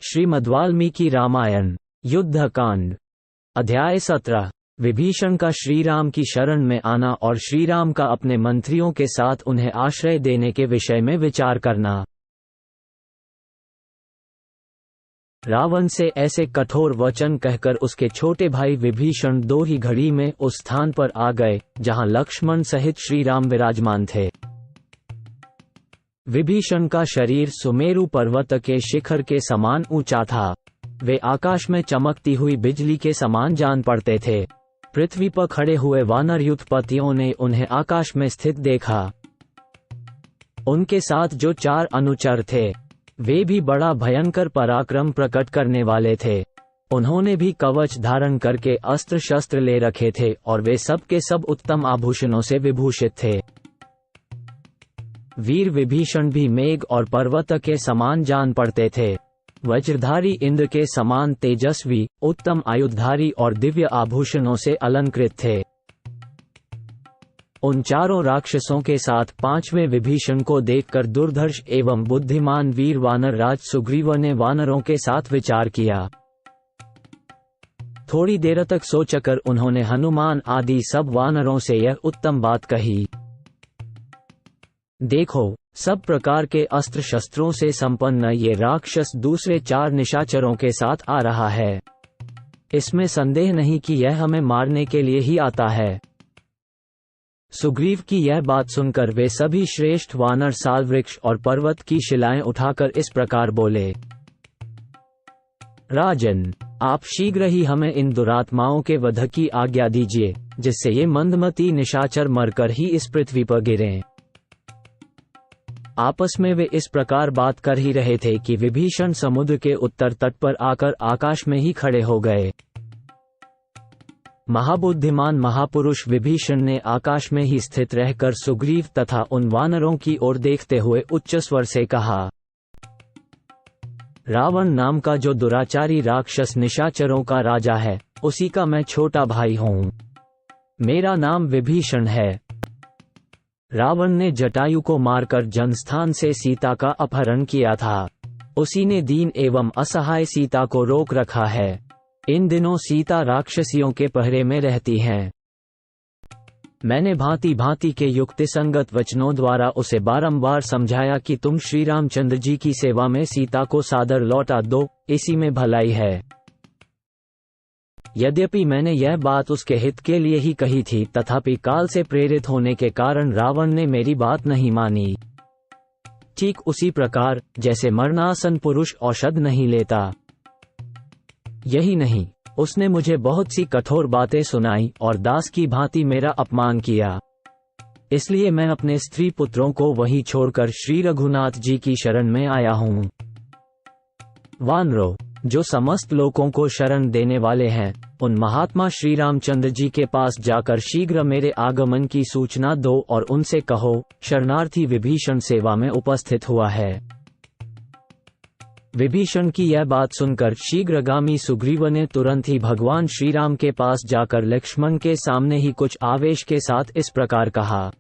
श्रीमद्वाल्मीकि रामायण युद्धकांड अध्याय 17। विभीषण का श्रीराम की शरण में आना और श्रीराम का अपने मंत्रियों के साथ उन्हें आश्रय देने के विषय में विचार करना। रावण से ऐसे कठोर वचन कहकर उसके छोटे भाई विभीषण दो ही घड़ी में उस स्थान पर आ गए जहां लक्ष्मण सहित श्रीराम विराजमान थे। विभीषण का शरीर सुमेरु पर्वत के शिखर के समान ऊंचा था। वे आकाश में चमकती हुई बिजली के समान जान पड़ते थे। पृथ्वी पर खड़े हुए वानर युद्धपतियों ने उन्हें आकाश में स्थित देखा। उनके साथ जो 4 अनुचर थे वे भी बड़ा भयंकर पराक्रम प्रकट करने वाले थे। उन्होंने भी कवच धारण करके अस्त्र शस्त्र ले रखे थे और वे सब के सब उत्तम आभूषणों से विभूषित थे। वीर विभीषण भी मेघ और पर्वत के समान जान पड़ते थे। वज्रधारी इंद्र के समान तेजस्वी, उत्तम आयुधधारी और दिव्य आभूषणों से अलंकृत थे। उन चारों राक्षसों के साथ 5वें विभीषण को देखकर दुर्धर्ष एवं बुद्धिमान वीर वानर राज सुग्रीव ने वानरों के साथ विचार किया। थोड़ी देर तक सोचकर उन्होंने हनुमान आदि सब वानरों से यह उत्तम बात कही। देखो, सब प्रकार के अस्त्र शस्त्रों से संपन्न ये राक्षस दूसरे 4 निशाचरों के साथ आ रहा है। इसमें संदेह नहीं कि यह हमें मारने के लिए ही आता है। सुग्रीव की यह बात सुनकर वे सभी श्रेष्ठ वानर साल वृक्ष और पर्वत की शिलाएं उठाकर इस प्रकार बोले। राजन, आप शीघ्र ही हमें इन दुरात्माओं के वध की आज्ञा दीजिए, जिससे ये मंदमती निशाचर मरकर ही इस पृथ्वी पर गिरें। आपस में वे इस प्रकार बात कर ही रहे थे कि विभीषण समुद्र के उत्तर तट पर आकर आकाश में ही खड़े हो गए। महाबुद्धिमान महापुरुष विभीषण ने आकाश में ही स्थित रहकर सुग्रीव तथा उन वानरों की ओर देखते हुए उच्च स्वर से कहा, रावण नाम का जो दुराचारी राक्षस निशाचरों का राजा है, उसी का मैं छोटा भाई हूँ। मेरा नाम विभीषण है। रावण ने जटायु को मारकर जनस्थान से सीता का अपहरण किया था। उसी ने दीन एवं असहाय सीता को रोक रखा है। इन दिनों सीता राक्षसियों के पहरे में रहती हैं। मैंने भांति भांति के युक्तिसंगत वचनों द्वारा उसे बारंबार समझाया कि तुम श्री रामचंद्र जी की सेवा में सीता को सादर लौटा दो, इसी में भलाई है। यद्यपि मैंने यह बात उसके हित के लिए ही कही थी, तथापि काल से प्रेरित होने के कारण रावण ने मेरी बात नहीं मानी। ठीक उसी प्रकार जैसे मरणासन पुरुष औषध नहीं लेता। यही नहीं, उसने मुझे बहुत सी कठोर बातें सुनाई और दास की भांति मेरा अपमान किया। इसलिए मैं अपने स्त्री पुत्रों को वहीं छोड़कर श्री रघुनाथ जी की शरण में आया हूँ। वानरों, जो समस्त लोगों को शरण देने वाले हैं, उन महात्मा श्री रामचंद्र जी के पास जाकर शीघ्र मेरे आगमन की सूचना दो और उनसे कहो, शरणार्थी विभीषण सेवा में उपस्थित हुआ है। विभीषण की यह बात सुनकर शीघ्रगामी सुग्रीव ने तुरंत ही भगवान श्रीराम के पास जाकर लक्ष्मण के सामने ही कुछ आवेश के साथ इस प्रकार कहा,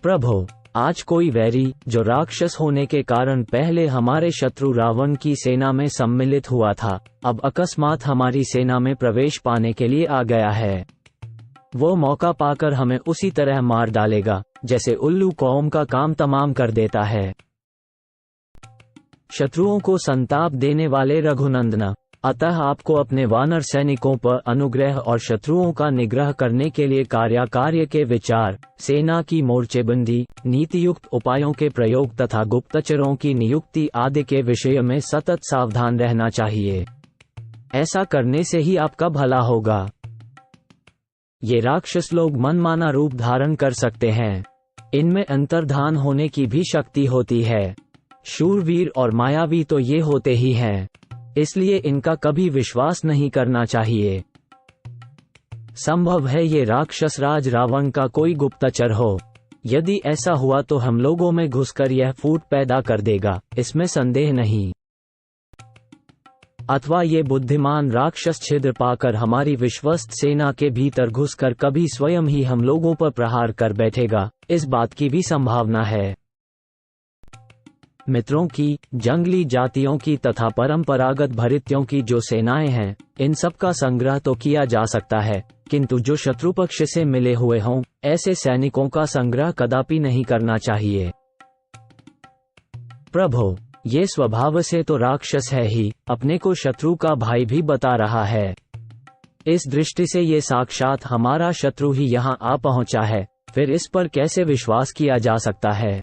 प्रभो, आज कोई वैरी जो राक्षस होने के कारण पहले हमारे शत्रु रावण की सेना में सम्मिलित हुआ था, अब अकस्मात हमारी सेना में प्रवेश पाने के लिए आ गया है। वो मौका पाकर हमें उसी तरह मार डालेगा जैसे उल्लू कौम का काम तमाम कर देता है। शत्रुओं को संताप देने वाले रघुनंदन, अतः आपको अपने वानर सैनिकों पर अनुग्रह और शत्रुओं का निग्रह करने के लिए कार्य के विचार, सेना की मोर्चेबंदी, नीतियुक्त उपायों के प्रयोग तथा गुप्तचरों की नियुक्ति आदि के विषय में सतत सावधान रहना चाहिए। ऐसा करने से ही आपका भला होगा। ये राक्षस लोग मनमाना रूप धारण कर सकते हैं। इनमें अंतर्धान होने की भी शक्ति होती है। शूरवीर और मायावी तो ये होते ही हैं, इसलिए इनका कभी विश्वास नहीं करना चाहिए। संभव है ये राक्षस राज रावण का कोई गुप्तचर हो। यदि ऐसा हुआ तो हम लोगों में घुसकर यह फूट पैदा कर देगा, इसमें संदेह नहीं। अथवा ये बुद्धिमान राक्षस छिद्र पाकर हमारी विश्वस्त सेना के भीतर घुसकर कभी स्वयं ही हम लोगों पर प्रहार कर बैठेगा, इस बात की भी संभावना है। मित्रों की, जंगली जातियों की तथा परंपरागत भृत्यों की जो सेनाएं हैं, इन सब का संग्रह तो किया जा सकता है, किंतु जो शत्रु पक्ष से मिले हुए हों, ऐसे सैनिकों का संग्रह कदापि नहीं करना चाहिए। प्रभो, ये स्वभाव से तो राक्षस है ही, अपने को शत्रु का भाई भी बता रहा है। इस दृष्टि से ये साक्षात हमारा शत्रु ही यहाँ आ पहुंचा है, फिर इस पर कैसे विश्वास किया जा सकता है।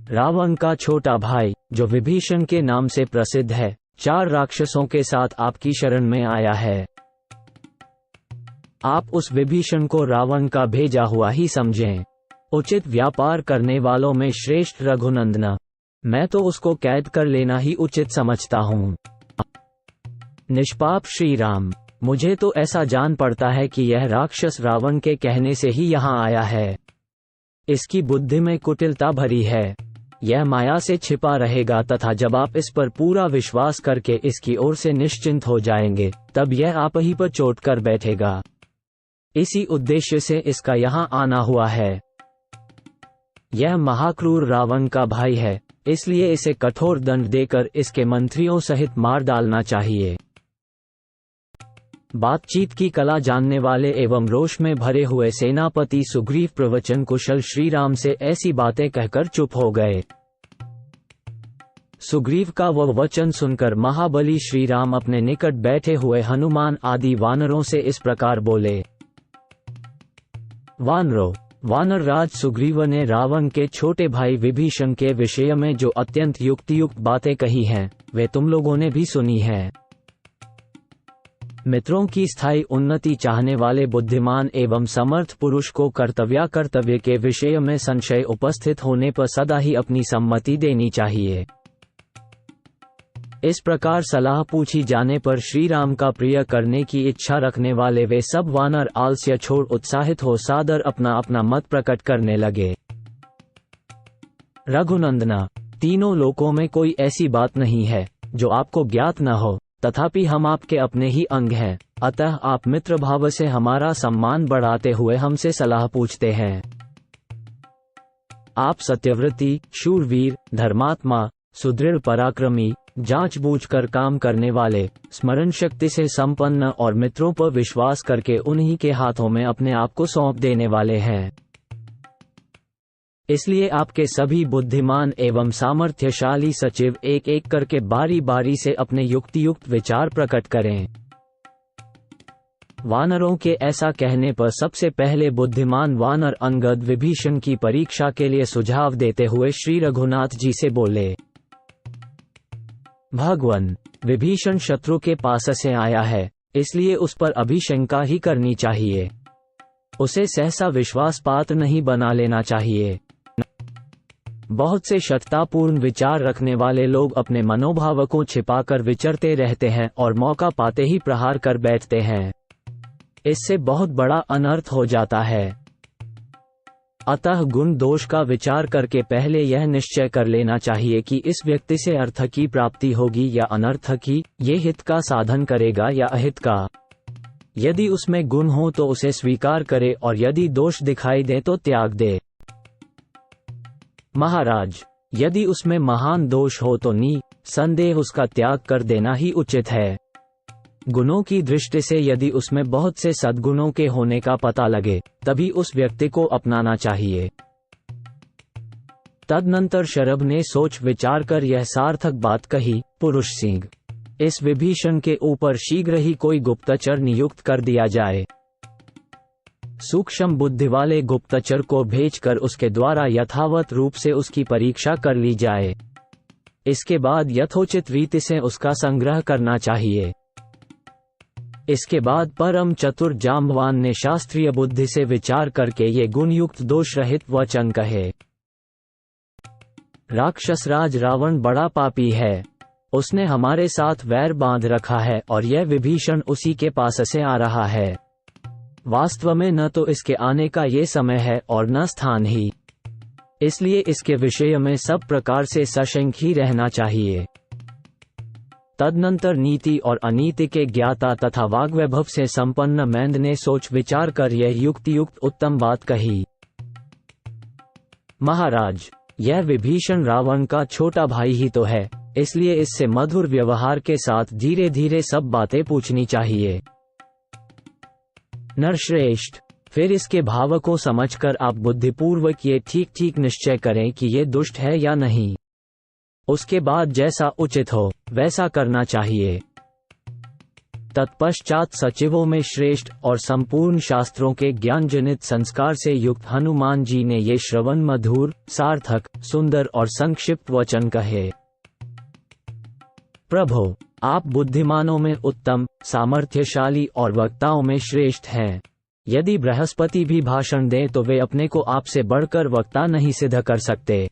रावण का छोटा भाई, जो विभीषण के नाम से प्रसिद्ध है, 4 राक्षसों के साथ आपकी शरण में आया है। आप उस विभीषण को रावण का भेजा हुआ ही समझें। उचित व्यापार करने वालों में श्रेष्ठ रघुनंदन, मैं तो उसको कैद कर लेना ही उचित समझता हूँ। निष्पाप श्री राम, मुझे तो ऐसा जान पड़ता है कि यह राक्षस रावण के कहने से ही यहाँ आया है। इसकी बुद्धि में कुटिलता भरी है। यह माया से छिपा रहेगा तथा जब आप इस पर पूरा विश्वास करके इसकी ओर से निश्चिंत हो जाएंगे, तब यह आप ही पर चोट कर बैठेगा। इसी उद्देश्य से इसका यहाँ आना हुआ है। यह महाक्रूर रावण का भाई है, इसलिए इसे कठोर दंड देकर इसके मंत्रियों सहित मार डालना चाहिए। बातचीत की कला जानने वाले एवं रोष में भरे हुए सेनापति सुग्रीव प्रवचन कुशल श्रीराम से ऐसी बातें कहकर चुप हो गए। सुग्रीव का वह वचन सुनकर महाबली श्रीराम अपने निकट बैठे हुए हनुमान आदि वानरों से इस प्रकार बोले। वानरों, वानर राज सुग्रीव ने रावण के छोटे भाई विभीषण के विषय में जो अत्यंत युक्तियुक्त बातें कही हैं, वे तुम लोगों ने भी सुनी हैं। मित्रों की स्थायी उन्नति चाहने वाले बुद्धिमान एवं समर्थ पुरुष को कर्तव्य के विषय में संशय उपस्थित होने पर सदा ही अपनी सम्मति देनी चाहिए। इस प्रकार सलाह पूछी जाने पर श्री राम का प्रिय करने की इच्छा रखने वाले वे सब वानर आलस्य छोड़ उत्साहित हो सादर अपना अपना मत प्रकट करने लगे। रघुनंदना, तीनों लोकों में कोई ऐसी बात नहीं है जो आपको ज्ञात न हो, तथापि हम आपके अपने ही अंग हैं, अतः आप मित्र भाव से हमारा सम्मान बढ़ाते हुए हमसे सलाह पूछते हैं। आप सत्यव्रती, शूरवीर, धर्मात्मा, सुदृढ़ पराक्रमी, जांच-बूझ कर काम करने वाले, स्मरण शक्ति से संपन्न और मित्रों पर विश्वास करके उन्हीं के हाथों में अपने आप को सौंप देने वाले हैं। इसलिए आपके सभी बुद्धिमान एवं सामर्थ्यशाली सचिव एक एक करके बारी बारी से अपने युक्तियुक्त विचार प्रकट करें। वानरों के ऐसा कहने पर सबसे पहले बुद्धिमान वानर अंगद विभीषण की परीक्षा के लिए सुझाव देते हुए श्री रघुनाथ जी से बोले। भगवान, विभीषण शत्रु के पास से आया है, इसलिए उस पर अभिशंका ही करनी चाहिए। उसे सहसा विश्वास पात्र नहीं बना लेना चाहिए। बहुत से शक्तिपूर्ण विचार रखने वाले लोग अपने मनोभाव को छिपाकर विचरते रहते हैं और मौका पाते ही प्रहार कर बैठते हैं। इससे बहुत बड़ा अनर्थ हो जाता है। अतः गुण दोष का विचार करके पहले यह निश्चय कर लेना चाहिए कि इस व्यक्ति से अर्थ की प्राप्ति होगी या अनर्थ की, ये हित का साधन करेगा या अहित का। यदि उसमें गुण हो तो उसे स्वीकार करे और यदि दोष दिखाई दे तो त्याग दे। महाराज, यदि उसमें महान दोष हो तो संदेह उसका त्याग कर देना ही उचित है। गुणों की दृष्टि से यदि उसमें बहुत से सद्गुणों के होने का पता लगे, तभी उस व्यक्ति को अपनाना चाहिए। तदनंतर शरभ ने सोच विचार कर यह सार्थक बात कही। पुरुष सिंह, इस विभीषण के ऊपर शीघ्र ही कोई गुप्तचर नियुक्त कर दिया जाए। सूक्ष्म बुद्धि वाले गुप्तचर को भेजकर उसके द्वारा यथावत रूप से उसकी परीक्षा कर ली जाए। इसके बाद यथोचित रीति से उसका संग्रह करना चाहिए। इसके बाद परम चतुर जाम्बवान ने शास्त्रीय बुद्धि से विचार करके ये गुणयुक्त दोष रहित वचन कहे। राक्षसराज रावण बड़ा पापी है। उसने हमारे साथ वैर बांध रखा है और यह विभीषण उसी के पास से आ रहा है। वास्तव में न तो इसके आने का ये समय है और न स्थान ही, इसलिए इसके विषय में सब प्रकार से सशंक ही रहना चाहिए। तदनंतर नीति और अनीति के ज्ञाता तथा वाग्वैभव से संपन्न मैंद ने सोच विचार कर यह युक्तियुक्त उत्तम बात कही। महाराज, यह विभीषण रावण का छोटा भाई ही तो है, इसलिए इससे मधुर व्यवहार के साथ धीरे धीरे सब बातें पूछनी चाहिए। नरश्रेष्ठ, फिर इसके भाव को समझकर आप बुद्धिपूर्वक ये ठीक ठीक निश्चय करें कि ये दुष्ट है या नहीं। उसके बाद जैसा उचित हो वैसा करना चाहिए। तत्पश्चात सचिवों में श्रेष्ठ और संपूर्ण शास्त्रों के ज्ञान जनित संस्कार से युक्त हनुमान जी ने ये श्रवण मधुर, सार्थक, सुंदर और संक्षिप्त वचन कहे। प्रभो, आप बुद्धिमानों में उत्तम, सामर्थ्यशाली और वक्ताओं में श्रेष्ठ हैं। यदि बृहस्पति भी भाषण दें तो वे अपने को आपसे बढ़कर वक्ता नहीं सिद्ध कर सकते।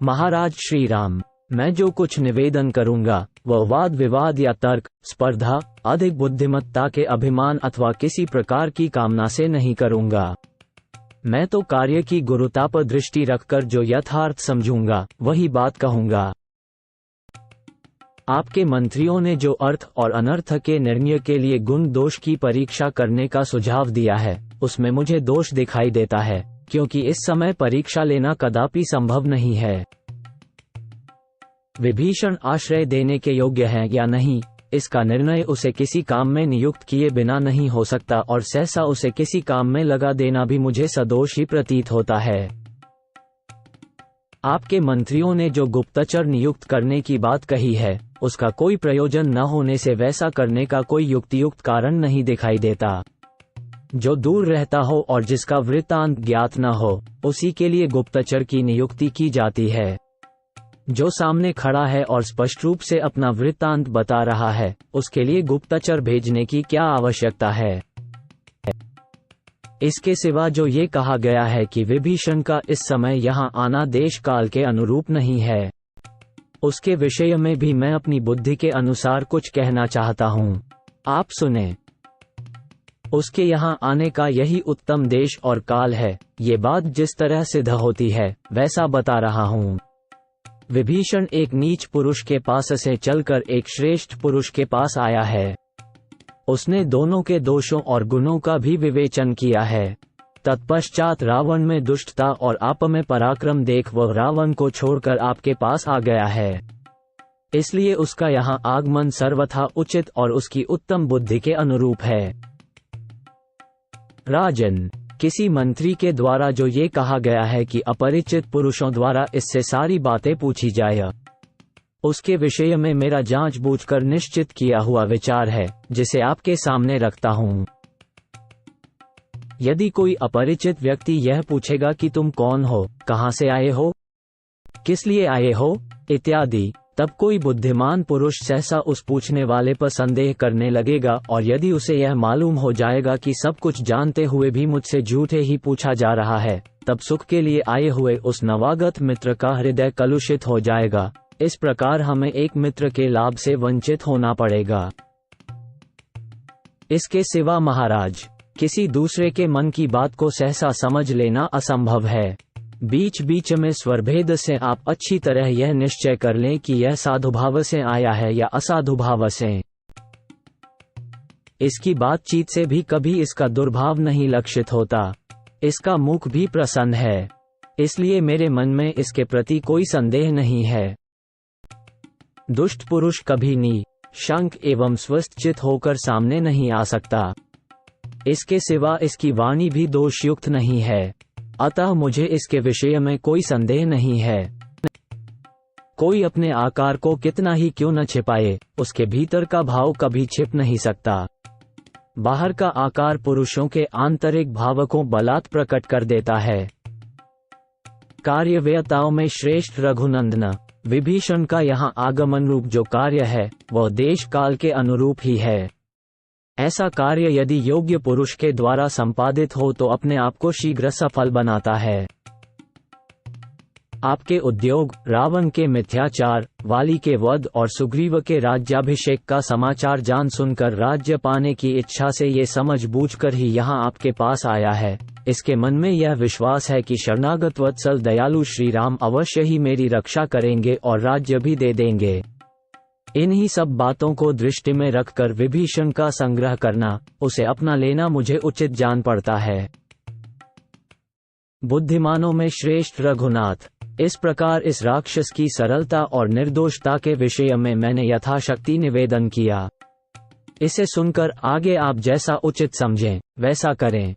महाराज श्री राम, मैं जो कुछ निवेदन करूंगा वह वाद विवाद या तर्क, स्पर्धा, अधिक बुद्धिमत्ता के अभिमान अथवा किसी प्रकार की कामना से नहीं करूंगा। मैं तो कार्य की गुरुता पर दृष्टि रखकर जो यथार्थ समझूंगा वही बात कहूंगा। आपके मंत्रियों ने जो अर्थ और अनर्थ के निर्णय के लिए गुण दोष की परीक्षा करने का सुझाव दिया है उसमें मुझे दोष दिखाई देता है, क्योंकि इस समय परीक्षा लेना कदापि संभव नहीं है। विभीषण आश्रय देने के योग्य है या नहीं, इसका निर्णय उसे किसी काम में नियुक्त किए बिना नहीं हो सकता और सहसा उसे किसी काम में लगा देना भी मुझे सदोष ही प्रतीत होता है। आपके मंत्रियों ने जो गुप्तचर नियुक्त करने की बात कही है उसका कोई प्रयोजन न होने से वैसा करने का कोई युक्तियुक्त कारण नहीं दिखाई देता। जो दूर रहता हो और जिसका वृत्तांत ज्ञात न हो उसी के लिए गुप्तचर की नियुक्ति की जाती है। जो सामने खड़ा है और स्पष्ट रूप से अपना वृत्तांत बता रहा है उसके लिए गुप्तचर भेजने की क्या आवश्यकता है। इसके सिवा जो ये कहा गया है कि विभीषण का इस समय यहाँ आना देश काल के अनुरूप नहीं है, उसके विषय में भी मैं अपनी बुद्धि के अनुसार कुछ कहना चाहता हूँ। आप सुने। उसके यहाँ आने का यही उत्तम देश और काल है। ये बात जिस तरह सिद्ध होती है वैसा बता रहा हूँ। विभीषण एक नीच पुरुष के पास से चलकर एक श्रेष्ठ पुरुष के पास आया है। उसने दोनों के दोषों और गुणों का भी विवेचन किया है। तत्पश्चात रावण में दुष्टता और आप में पराक्रम देख वह रावण को छोड़कर आपके पास आ गया है। इसलिए उसका यहाँ आगमन सर्वथा उचित और उसकी उत्तम बुद्धि के अनुरूप है। राजन, किसी मंत्री के द्वारा जो ये कहा गया है कि अपरिचित पुरुषों द्वारा इससे सारी बातें पूछी जाए, उसके विषय में मेरा जांच-बूझकर निश्चित किया हुआ विचार है जिसे आपके सामने रखता हूँ। यदि कोई अपरिचित व्यक्ति यह पूछेगा कि तुम कौन हो, कहाँ से आए हो, किस लिए आए हो इत्यादि, तब कोई बुद्धिमान पुरुष सहसा उस पूछने वाले पर संदेह करने लगेगा और यदि उसे यह मालूम हो जाएगा कि सब कुछ जानते हुए भी मुझसे झूठे ही पूछा जा रहा है, तब सुख के लिए आए हुए उस नवागत मित्र का हृदय कलुषित हो जाएगा। इस प्रकार हमें एक मित्र के लाभ से वंचित होना पड़ेगा। इसके सिवा महाराज, किसी दूसरे के मन की बात को सहसा समझ लेना असंभव है। बीच बीच में स्वरभेद से आप अच्छी तरह यह निश्चय कर लें कि यह साधुभाव से आया है या असाधुभाव से। इसकी बातचीत से भी कभी इसका दुर्भाव नहीं लक्षित होता। इसका मुख भी प्रसन्न है, इसलिए मेरे मन में इसके प्रति कोई संदेह नहीं है। दुष्ट पुरुष कभी निशंक एवं स्वस्थचित होकर सामने नहीं आ सकता। इसके सिवा इसकी वाणी भी दोषयुक्त नहीं है, अतः मुझे इसके विषय में कोई संदेह नहीं है। कोई अपने आकार को कितना ही क्यों न छिपाए, उसके भीतर का भाव कभी छिप नहीं सकता। बाहर का आकार पुरुषों के आंतरिक भाव को बलात् प्रकट कर देता है। कार्यव्यताओं में श्रेष्ठ रघुनंदन, विभीषण का यहाँ आगमन रूप जो कार्य है वह देश काल के अनुरूप ही है। ऐसा कार्य यदि योग्य पुरुष के द्वारा संपादित हो तो अपने आप को शीघ्र सफल बनाता है। आपके उद्योग, रावण के मिथ्याचार, वाली के वध और सुग्रीव के राज्याभिषेक का समाचार जान सुनकर राज्य पाने की इच्छा से ये समझ बूझकर ही यहाँ आपके पास आया है। इसके मन में यह विश्वास है कि शरणागत वत्सल दयालु श्री राम अवश्य ही मेरी रक्षा करेंगे और राज्य भी दे देंगे। इन्हीं सब बातों को दृष्टि में रखकर विभीषण का संग्रह करना, उसे अपना लेना मुझे उचित जान पड़ता है। बुद्धिमानों में श्रेष्ठ रघुनाथ। इस प्रकार इस राक्षस की सरलता और निर्दोषता के विषय में मैंने यथाशक्ति निवेदन किया। इसे सुनकर आगे आप जैसा उचित समझें वैसा करें।